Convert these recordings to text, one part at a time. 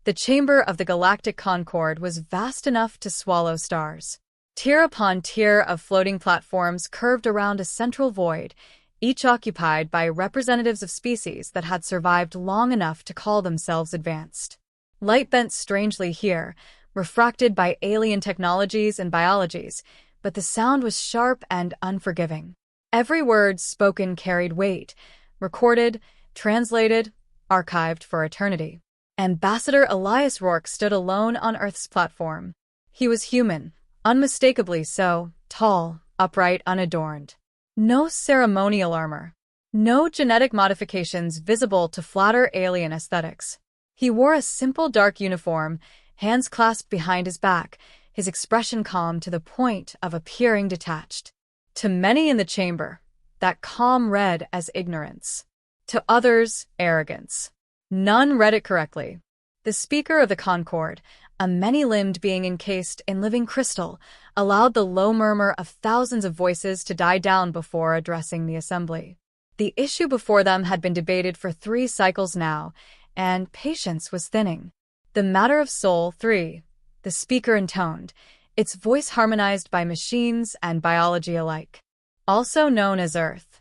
The chamber of the galactic Concord was vast enough to swallow stars. Tier upon tier of floating platforms curved around a central void, each occupied by representatives of species that had survived long enough to call themselves advanced. Light bent strangely here, refracted by alien technologies and biologies, but the sound was sharp and unforgiving. Every word spoken carried weight, recorded, translated, archived for eternity. Ambassador Elias Rourke stood alone on Earth's platform. He was human, unmistakably so, tall, upright, unadorned. No ceremonial armor. No genetic modifications visible to flatter alien aesthetics. He wore a simple dark uniform, hands clasped behind his back, his expression calm to the point of appearing detached. To many in the chamber, that calm read as ignorance. To others, arrogance. None read it correctly. The speaker of the Concord, a many-limbed being encased in living crystal, allowed the low murmur of thousands of voices to die down before addressing the assembly. The issue before them had been debated for 3 cycles now, and patience was thinning. The matter of soul 3, the speaker intoned, its voice harmonized by machines and biology alike. Also known as Earth.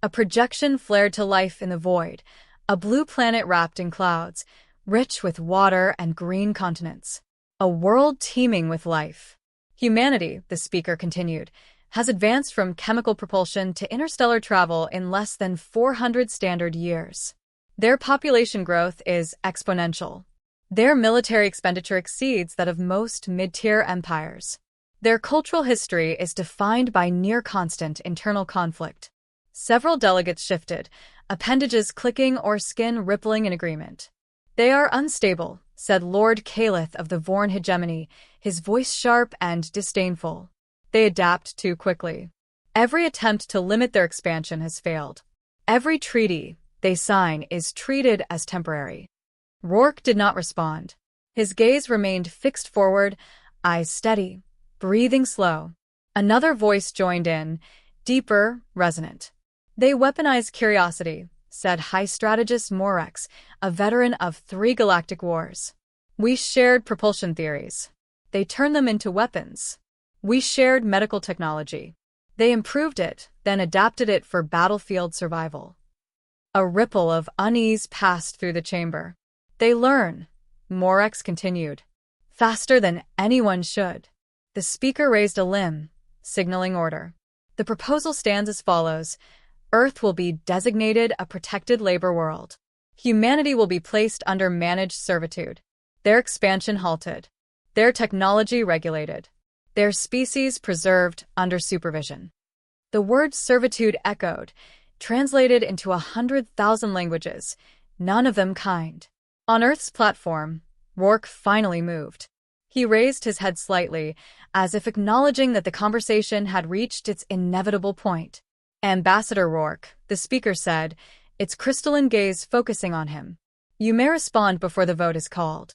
A projection flared to life in the void, a blue planet wrapped in clouds, rich with water and green continents. A world teeming with life. Humanity, the speaker continued, has advanced from chemical propulsion to interstellar travel in less than 400 standard years. Their population growth is exponential. Their military expenditure exceeds that of most mid-tier empires. Their cultural history is defined by near-constant internal conflict. Several delegates shifted, appendages clicking or skin rippling in agreement. They are unstable, said Lord Calith of the Vorn hegemony, his voice sharp and disdainful. They adapt too quickly. Every attempt to limit their expansion has failed. Every treaty they sign is treated as temporary. Rourke did not respond. His gaze remained fixed forward, eyes steady, breathing slow. Another voice joined in, deeper, resonant. They weaponize curiosity, said High Strategist Morex, a veteran of 3 galactic wars. We shared propulsion theories. They turned them into weapons. We shared medical technology. They improved it, then adapted it for battlefield survival. A ripple of unease passed through the chamber. They learn, Morex continued, faster than anyone should. The speaker raised a limb, signaling order. The proposal stands as follows. Earth will be designated a protected labor world. Humanity will be placed under managed servitude. Their expansion halted. Their technology regulated. Their species preserved under supervision. The word servitude echoed, translated into 100,000 languages, none of them kind. On Earth's platform, Rourke finally moved. He raised his head slightly, as if acknowledging that the conversation had reached its inevitable point. Ambassador Rourke, the speaker said, its crystalline gaze focusing on him. You may respond before the vote is called.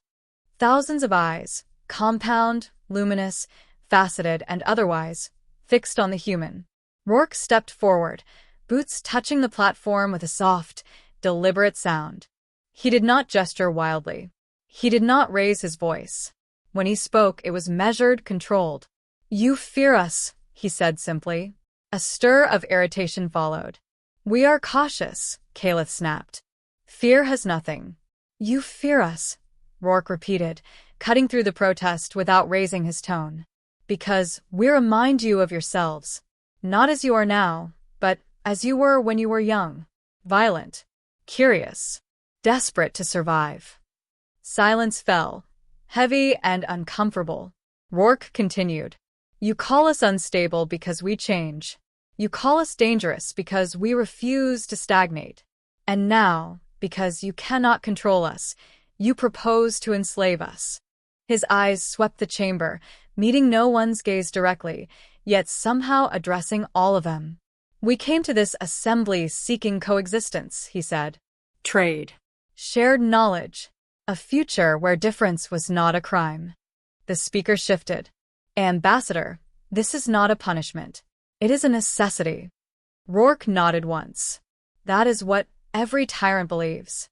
Thousands of eyes, compound, luminous, faceted, and otherwise, fixed on the human. Rourke stepped forward, boots touching the platform with a soft, deliberate sound. He did not gesture wildly. He did not raise his voice. When he spoke, it was measured, controlled. You fear us, he said simply. A stir of irritation followed. We are cautious, Calith snapped. Fear has nothing. You fear us, Rourke repeated, cutting through the protest without raising his tone. Because we remind you of yourselves. Not as you are now, but as you were when you were young. Violent. Curious. Desperate to survive. Silence fell, heavy and uncomfortable. Rourke continued. You call us unstable because we change. You call us dangerous because we refuse to stagnate. And now, because you cannot control us, you propose to enslave us. His eyes swept the chamber, meeting no one's gaze directly, yet somehow addressing all of them. We came to this assembly seeking coexistence, he said. Trade. Shared knowledge. A future where difference was not a crime. The speaker shifted. Ambassador, this is not a punishment. It is a necessity. Rourke nodded once. That is what every tyrant believes.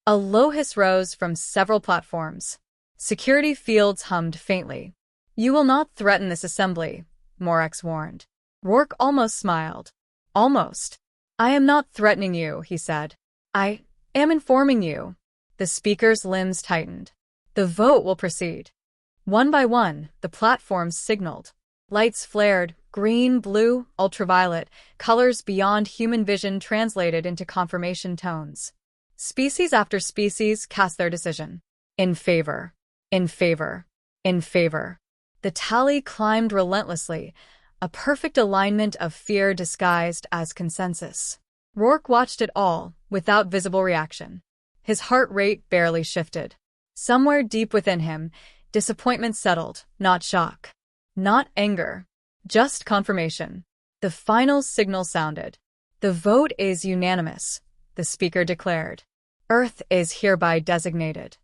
A low hiss rose from several platforms. Security fields hummed faintly. "You will not threaten this assembly," Morex warned. Rourke almost smiled. "Almost. I am not threatening you," he said. "I am informing you." The speaker's limbs tightened. "The vote will proceed." One by one, the platforms signaled. Lights flared, green, blue, ultraviolet, colors beyond human vision translated into confirmation tones. Species after species cast their decision. In favor. In favor. In favor. The tally climbed relentlessly, a perfect alignment of fear disguised as consensus. Rourke watched it all, without visible reaction. His heart rate barely shifted. Somewhere deep within him, disappointment settled, not shock. Not anger. Just confirmation. The final signal sounded. "The vote is unanimous," the speaker declared. "Earth is hereby designated."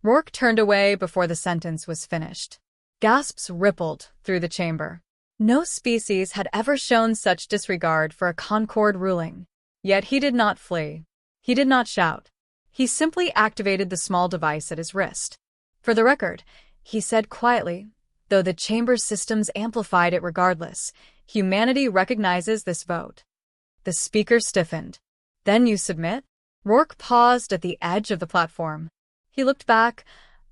Rourke turned away before the sentence was finished. Gasps rippled through the chamber. No species had ever shown such disregard for a Concord ruling. Yet he did not flee. He did not shout. He simply activated the small device at his wrist. "For the record," he said quietly, though the chamber's systems amplified it regardless, "humanity recognizes this vote." The speaker stiffened. "Then you submit?" Rourke paused at the edge of the platform. He looked back,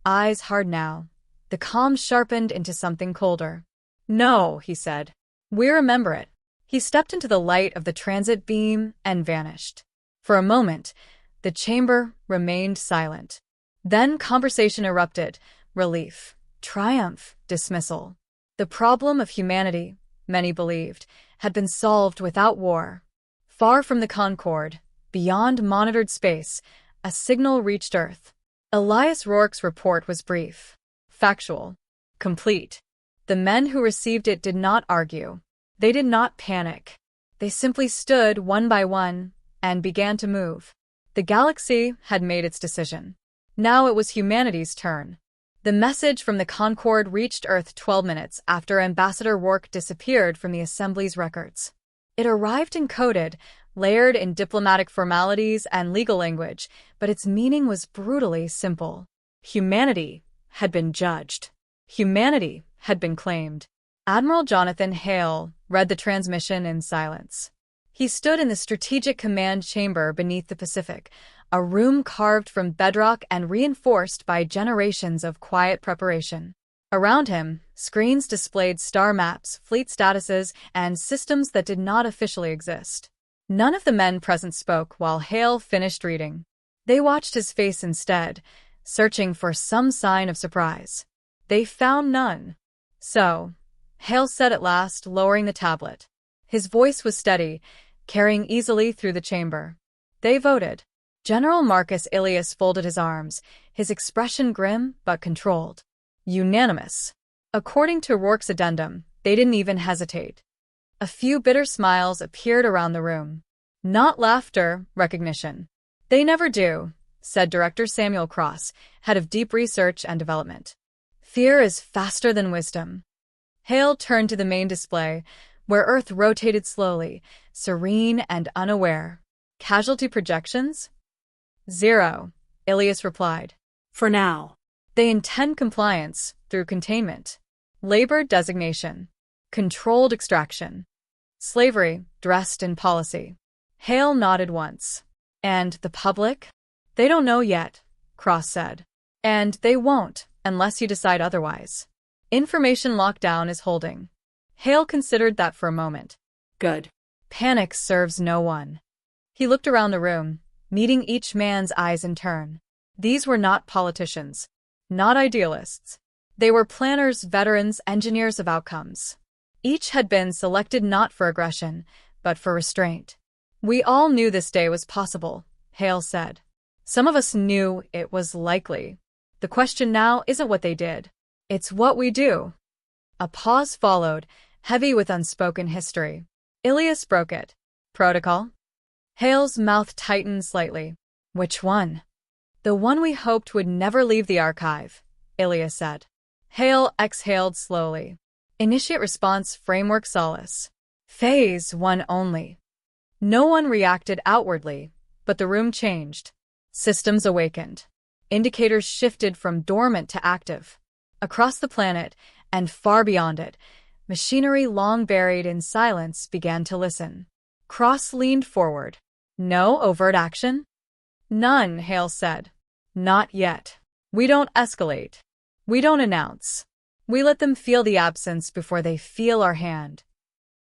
eyes hard now. The calm sharpened into something colder. "No," he said. "We remember it." He stepped into the light of the transit beam and vanished. For a moment, the chamber remained silent. Then conversation erupted. Relief, triumph, dismissal. The problem of humanity, many believed, had been solved without war. Far from the Concord, beyond monitored space, a signal reached Earth. Elias Rourke's report was brief, factual, complete. The men who received it did not argue. They did not panic. They simply stood one by one and began to move. The galaxy had made its decision. Now it was humanity's turn. The message from the Concord reached Earth 12 minutes after Ambassador Rourke disappeared from the Assembly's records. It arrived encoded, layered in diplomatic formalities and legal language, but its meaning was brutally simple. Humanity had been judged. Humanity had been claimed. Admiral Jonathan Hale read the transmission in silence. He stood in the Strategic Command Chamber beneath the Pacific, a room carved from bedrock and reinforced by generations of quiet preparation. Around him, screens displayed star maps, fleet statuses, and systems that did not officially exist. None of the men present spoke while Hale finished reading. They watched his face instead, searching for some sign of surprise. They found none. "So," Hale said at last, lowering the tablet. His voice was steady, carrying easily through the chamber. "They voted." General Marcus Ilias folded his arms, his expression grim but controlled. "Unanimous." According to Rourke's addendum, they didn't even hesitate. A few bitter smiles appeared around the room. Not laughter, recognition. "They never do," said Director Samuel Cross, head of Deep Research and Development. "Fear is faster than wisdom." Hale turned to the main display, where Earth rotated slowly, serene and unaware. "Casualty projections?" "0," Ilias replied. "For now. They intend compliance through containment. Labor designation. Controlled extraction. Slavery dressed in policy." Hale nodded once. "And the public?" "They don't know yet," Cross said. "And they won't, unless you decide otherwise. Information lockdown is holding." Hale considered that for a moment. "Good. Panic serves no one." He looked around the room, meeting each man's eyes in turn. These were not politicians, not idealists. They were planners, veterans, engineers of outcomes. Each had been selected not for aggression, but for restraint. "We all knew this day was possible," Hale said. "Some of us knew it was likely. The question now isn't what they did. It's what we do." A pause followed, heavy with unspoken history. Ilias broke it. "Protocol?" Hale's mouth tightened slightly. "Which one?" "The one we hoped would never leave the archive," Ilias said. Hale exhaled slowly. "Initiate response framework solace. Phase 1 only." No one reacted outwardly, but the room changed. Systems awakened. Indicators shifted from dormant to active. Across the planet, and far beyond it, machinery long buried in silence began to listen. Cross leaned forward. No overt action? None, Hale said. Not yet. We don't escalate. We don't announce. We let them feel the absence before they feel our hand.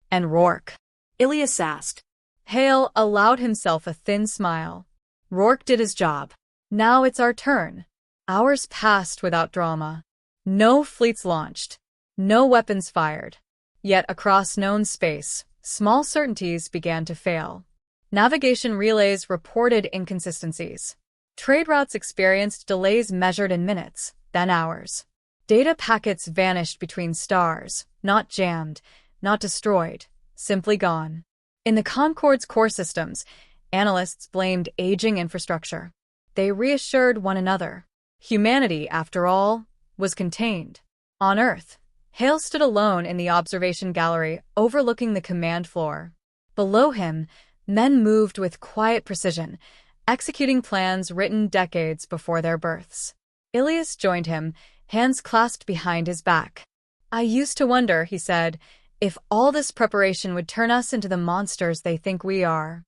And Rourke? Ilias asked. Hale allowed himself a thin smile. Rourke did his job. Now it's our turn. Hours passed without drama. No fleets launched. No weapons fired. Yet across known space, small certainties began to fail. Navigation relays reported inconsistencies. Trade routes experienced delays measured in minutes, then hours. Data packets vanished between stars, not jammed, not destroyed, simply gone. In the Concorde's core systems, analysts blamed aging infrastructure. They reassured one another. Humanity, after all, was contained. On Earth, Hale stood alone in the observation gallery overlooking the command floor. Below him, men moved with quiet precision, executing plans written decades before their births. Ilias joined him, hands clasped behind his back. I used to wonder, he said, if all this preparation would turn us into the monsters they think we are.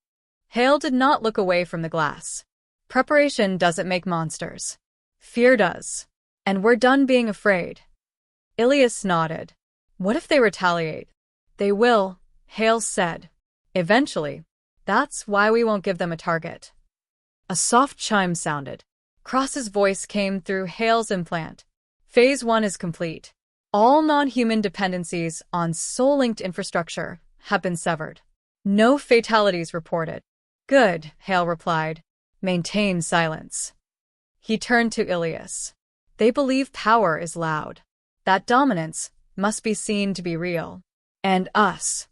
Hale did not look away from the glass. Preparation doesn't make monsters. Fear does. And we're done being afraid. Ilias nodded. What if they retaliate? They will, Hale said. Eventually. That's why we won't give them a target. A soft chime sounded. Cross's voice came through Hale's implant. Phase 1 is complete. All non-human dependencies on soul-linked infrastructure have been severed. No fatalities reported. Good, Hale replied. Maintain silence. He turned to Ilias. They believe power is loud. That dominance must be seen to be real. And us.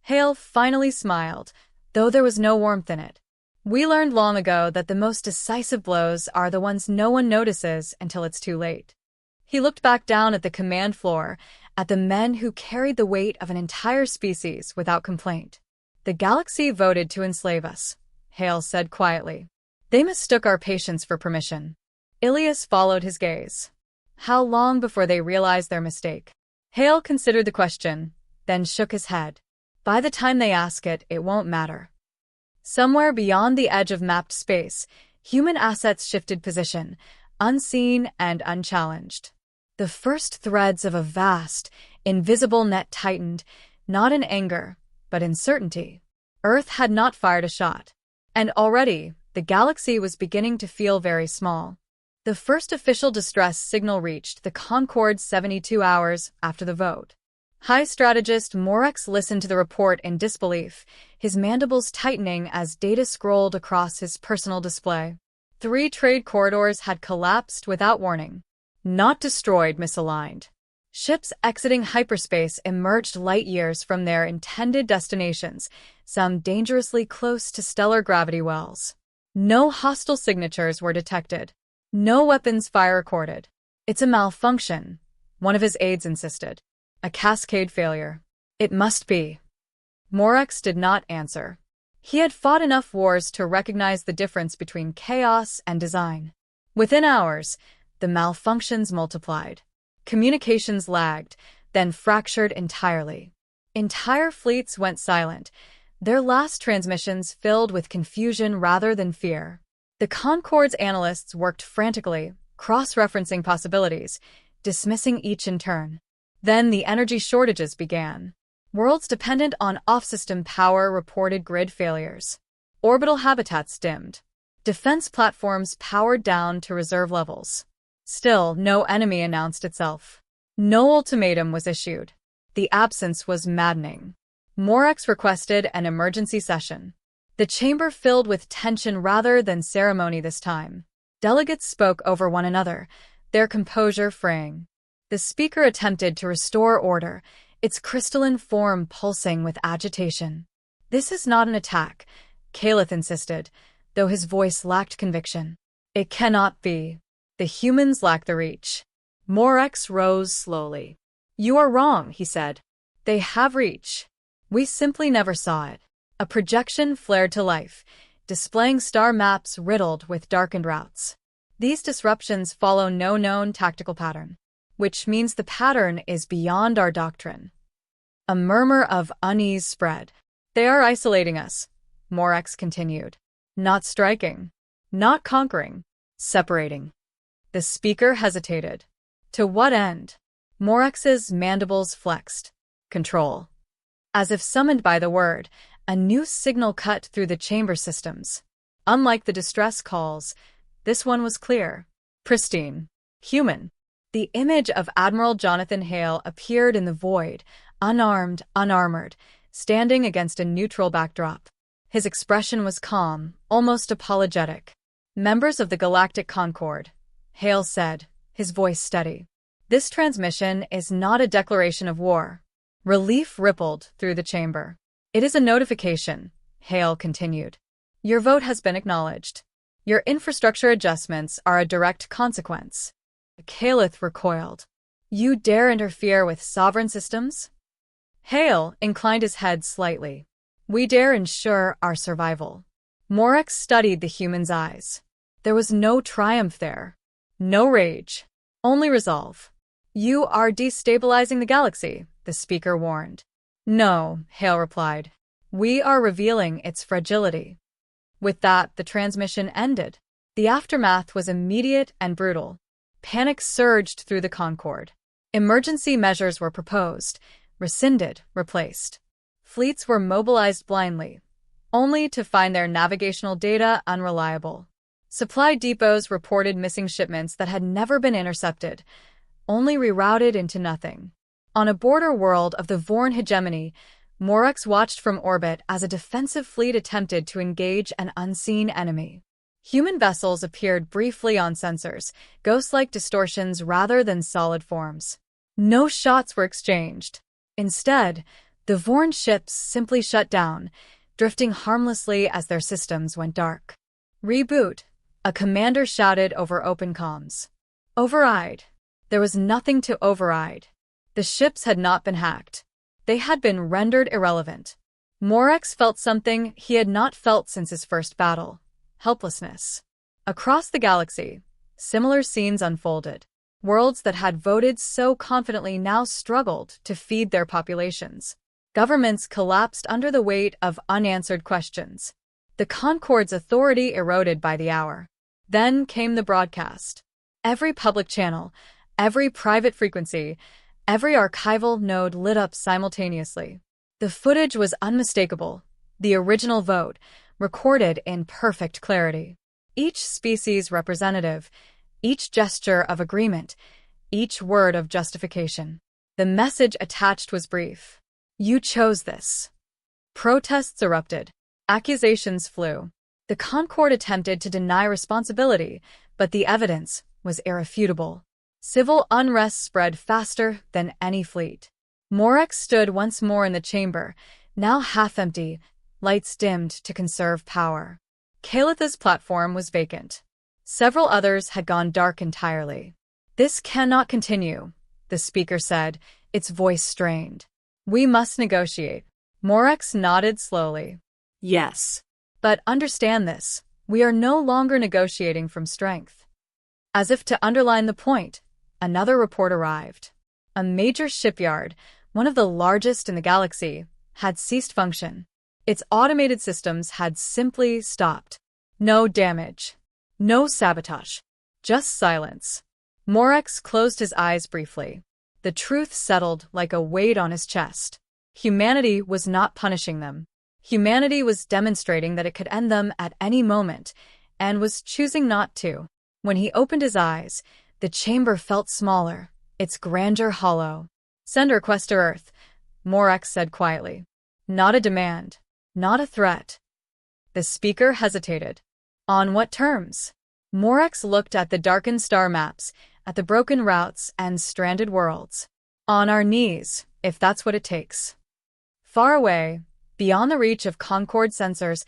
Hale finally smiled, though there was no warmth in it. We learned long ago that the most decisive blows are the ones no one notices until it's too late. He looked back down at the command floor, at the men who carried the weight of an entire species without complaint. The galaxy voted to enslave us, Hale said quietly. They mistook our patience for permission. Ilias followed his gaze. How long before they realized their mistake? Hale considered the question, then shook his head. By the time they ask it, it won't matter. Somewhere beyond the edge of mapped space, human assets shifted position, unseen and unchallenged. The first threads of a vast, invisible net tightened, not in anger, but in certainty. Earth had not fired a shot. And already, the galaxy was beginning to feel very small. The first official distress signal reached the Concorde 72 hours after the vote. High strategist Morex listened to the report in disbelief, his mandibles tightening as data scrolled across his personal display. 3 trade corridors had collapsed without warning. Not destroyed, misaligned. Ships exiting hyperspace emerged light years from their intended destinations, some dangerously close to stellar gravity wells. No hostile signatures were detected. No weapons fire recorded. It's a malfunction, one of his aides insisted. A cascade failure. It must be. Morex did not answer. He had fought enough wars to recognize the difference between chaos and design. Within hours, the malfunctions multiplied. Communications lagged, then fractured entirely. Entire fleets went silent, their last transmissions filled with confusion rather than fear. The Concorde's analysts worked frantically, cross-referencing possibilities, dismissing each in turn. Then the energy shortages began. Worlds dependent on off-system power reported grid failures. Orbital habitats dimmed. Defense platforms powered down to reserve levels. Still, no enemy announced itself. No ultimatum was issued. The absence was maddening. Morex requested an emergency session. The chamber filled with tension rather than ceremony this time. Delegates spoke over one another, their composure fraying. The speaker attempted to restore order, its crystalline form pulsing with agitation. This is not an attack, Caliph insisted, though his voice lacked conviction. It cannot be. The humans lack the reach. Morex rose slowly. You are wrong, he said. They have reach. We simply never saw it. A projection flared to life, displaying star maps riddled with darkened routes. These disruptions follow no known tactical pattern, which means the pattern is beyond our doctrine. A murmur of unease spread. They are isolating us, Morex continued. Not striking. Not conquering. Separating. The speaker hesitated. To what end? Morex's mandibles flexed. Control. As if summoned by the word, a new signal cut through the chamber systems. Unlike the distress calls, this one was clear, pristine, human. The image of Admiral Jonathan Hale appeared in the void, unarmed, unarmored, standing against a neutral backdrop. His expression was calm, almost apologetic. Members of the Galactic Concord, Hale said, his voice steady. This transmission is not a declaration of war. Relief rippled through the chamber. It is a notification, Hale continued. Your vote has been acknowledged. Your infrastructure adjustments are a direct consequence. Calith recoiled. You dare interfere with sovereign systems? Hale inclined his head slightly. We dare ensure our survival. Morex studied the human's eyes. There was no triumph there. No rage. Only resolve. You are destabilizing the galaxy, the speaker warned. No, Hale replied. We are revealing its fragility. With that, the transmission ended. The aftermath was immediate and brutal. Panic surged through the Concord. Emergency measures were proposed, rescinded, replaced. Fleets were mobilized blindly, only to find their navigational data unreliable. Supply depots reported missing shipments that had never been intercepted, only rerouted into nothing. On a border world of the Vorn hegemony, Morex watched from orbit as a defensive fleet attempted to engage an unseen enemy. Human vessels appeared briefly on sensors, ghost-like distortions rather than solid forms. No shots were exchanged. Instead, the Vorn ships simply shut down, drifting harmlessly as their systems went dark. Reboot, a commander shouted over open comms. Override. There was nothing to override. The ships had not been hacked. They had been rendered irrelevant. Morex felt something he had not felt since his first battle. Helplessness. Across the galaxy, similar scenes unfolded. Worlds that had voted so confidently now struggled to feed their populations. Governments collapsed under the weight of unanswered questions. The Concord's authority eroded by the hour. Then came the broadcast. Every public channel, every private frequency, every archival node lit up simultaneously. The footage was unmistakable. The original vote, recorded in perfect clarity. Each species representative, each gesture of agreement, each word of justification. The message attached was brief. You chose this. Protests erupted. Accusations flew. The Concord attempted to deny responsibility, but the evidence was irrefutable. Civil unrest spread faster than any fleet. Morex stood once more in the chamber, now half-empty, lights dimmed to conserve power. Calith's platform was vacant. Several others had gone dark entirely. This cannot continue, the speaker said, its voice strained. We must negotiate. Morex nodded slowly. Yes. But understand this, we are no longer negotiating from strength. As if to underline the point, another report arrived. A major shipyard, one of the largest in the galaxy, had ceased function. Its automated systems had simply stopped. No damage. No sabotage. Just silence. Morex closed his eyes briefly. The truth settled like a weight on his chest. Humanity was not punishing them. Humanity was demonstrating that it could end them at any moment, and was choosing not to. When he opened his eyes, the chamber felt smaller, its grandeur hollow. Send a request to Earth, Morex said quietly. Not a demand. Not a threat. The speaker hesitated. On what terms? Morex looked at the darkened star maps, at the broken routes and stranded worlds. On our knees, if that's what it takes. Far away, beyond the reach of Concord sensors,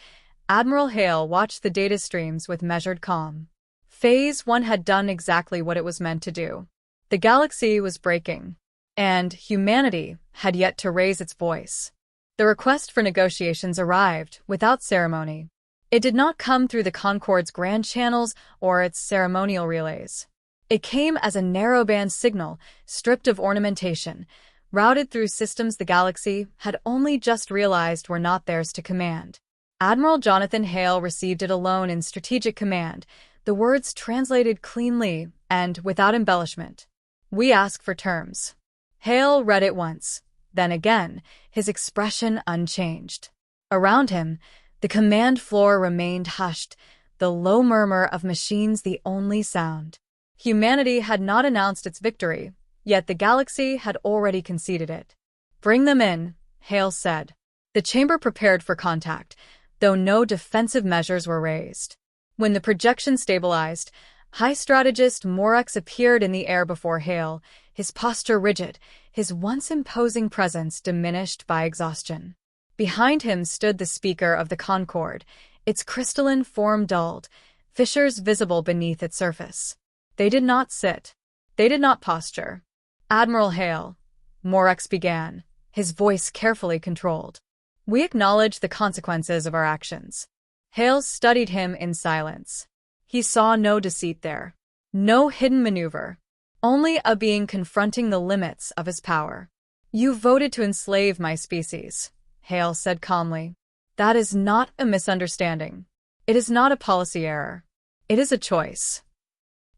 Admiral Hale watched the data streams with measured calm. Phase 1 had done exactly what it was meant to do. The galaxy was breaking, and humanity had yet to raise its voice. The request for negotiations arrived without ceremony. It did not come through the Concorde's grand channels or its ceremonial relays. It came as a narrowband signal, stripped of ornamentation, routed through systems the galaxy had only just realized were not theirs to command. Admiral Jonathan Hale received it alone in strategic command, the words translated cleanly and without embellishment. "We ask for terms." Hale read it once, then again, his expression unchanged. Around him, the command floor remained hushed, the low murmur of machines the only sound. Humanity had not announced its victory, yet the galaxy had already conceded it. "Bring them in," Hale said. The chamber prepared for contact, though no defensive measures were raised. When the projection stabilized, High Strategist Morex appeared in the air before Hale, his posture rigid, his once imposing presence diminished by exhaustion. Behind him stood the speaker of the Concorde, its crystalline form dulled, fissures visible beneath its surface. They did not sit. They did not posture. "Admiral Hale," Morex began, his voice carefully controlled. "We acknowledge the consequences of our actions." Hale studied him in silence. He saw no deceit there, no hidden maneuver, only a being confronting the limits of his power. "You voted to enslave my species," Hale said calmly. "That is not a misunderstanding. It is not a policy error. It is a choice."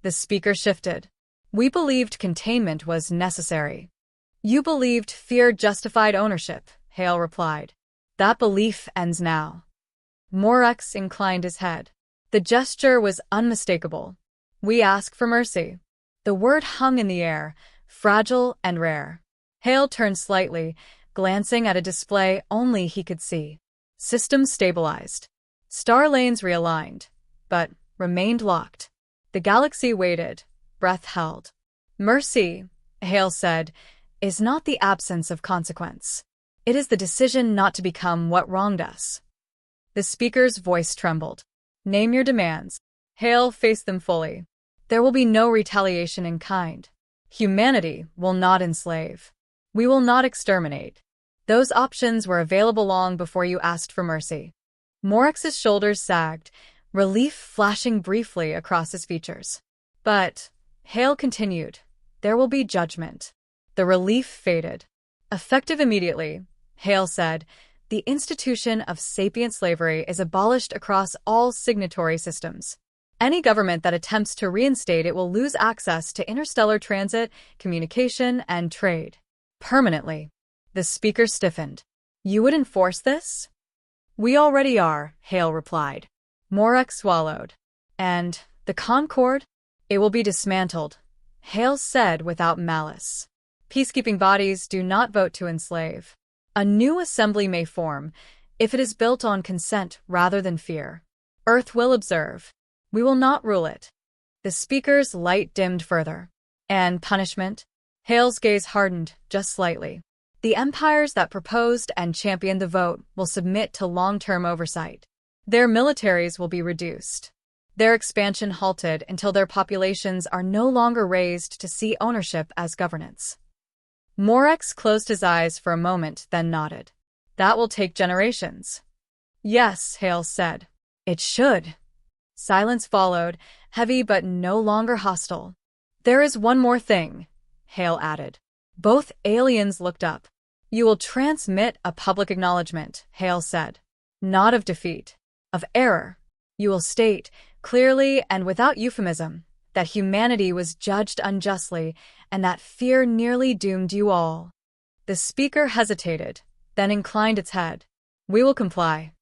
The speaker shifted. "We believed containment was necessary." "You believed fear justified ownership," Hale replied. "That belief ends now." Morex inclined his head. The gesture was unmistakable. "We ask for mercy." The word hung in the air, fragile and rare. Hale turned slightly, glancing at a display only he could see. Systems stabilized. Star lanes realigned, but remained locked. The galaxy waited, breath held. "Mercy," Hale said, "is not the absence of consequence. It is the decision not to become what wronged us." The speaker's voice trembled. "Name your demands." Hale faced them fully. "There will be no retaliation in kind. Humanity will not enslave. We will not exterminate. Those options were available long before you asked for mercy." Morex's shoulders sagged, relief flashing briefly across his features. "But," Hale continued, "there will be judgment." The relief faded. "Effective immediately," Hale said, "the institution of sapient slavery is abolished across all signatory systems. Any government that attempts to reinstate it will lose access to interstellar transit, communication, and trade. Permanently." The speaker stiffened. "You would enforce this?" "We already are," Hale replied. Morex swallowed. "And the Concorde? It will be dismantled," Hale said without malice. "Peacekeeping bodies do not vote to enslave. A new assembly may form, if it is built on consent rather than fear. Earth will observe. We will not rule it." The speaker's light dimmed further. "And punishment?" Hale's gaze hardened, just slightly. "The empires that proposed and championed the vote will submit to long-term oversight. Their militaries will be reduced. Their expansion halted until their populations are no longer raised to see ownership as governance." Morex closed his eyes for a moment, then nodded. "That will take generations." "Yes," Hale said. "It should." Silence followed, heavy but no longer hostile. "There is one more thing," Hale added. Both aliens looked up. "You will transmit a public acknowledgement," Hale said. "Not of defeat. Of error. You will state, clearly and without euphemism, that humanity was judged unjustly and that fear nearly doomed you all." The speaker hesitated, then inclined its head. "We will comply."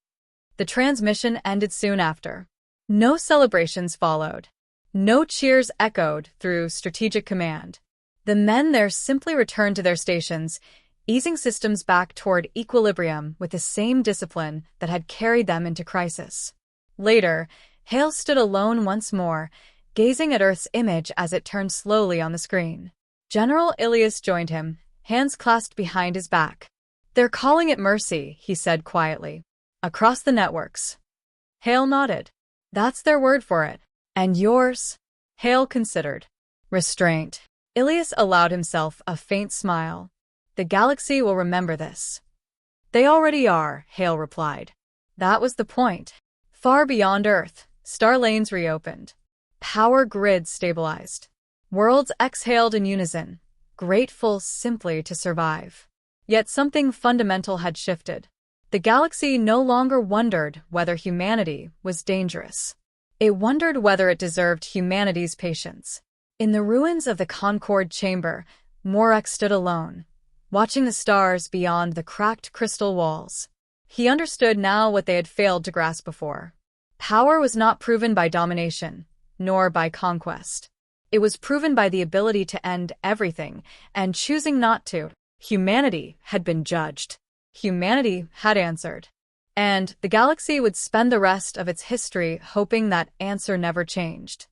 The transmission ended soon after. No celebrations followed. No cheers echoed through strategic command. The men there simply returned to their stations, easing systems back toward equilibrium with the same discipline that had carried them into crisis. Later, Hale stood alone once more, gazing at Earth's image as it turned slowly on the screen. General Ilias joined him, hands clasped behind his back. "They're calling it mercy," he said quietly. "Across the networks." Hale nodded. "That's their word for it. And yours?" Hale considered. "Restraint." Ilias allowed himself a faint smile. "The galaxy will remember this." "They already are," Hale replied. "That was the point. Far beyond Earth, star lanes reopened. Power grids stabilized. Worlds exhaled in unison, grateful simply to survive. Yet something fundamental had shifted. The galaxy no longer wondered whether humanity was dangerous. It wondered whether it deserved humanity's patience. In the ruins of the Concord chamber, Morek stood alone, watching the stars beyond the cracked crystal walls. He understood now what they had failed to grasp before. Power was not proven by domination, nor by conquest. It was proven by the ability to end everything, and choosing not to. Humanity had been judged. Humanity had answered. And the galaxy would spend the rest of its history hoping that answer never changed.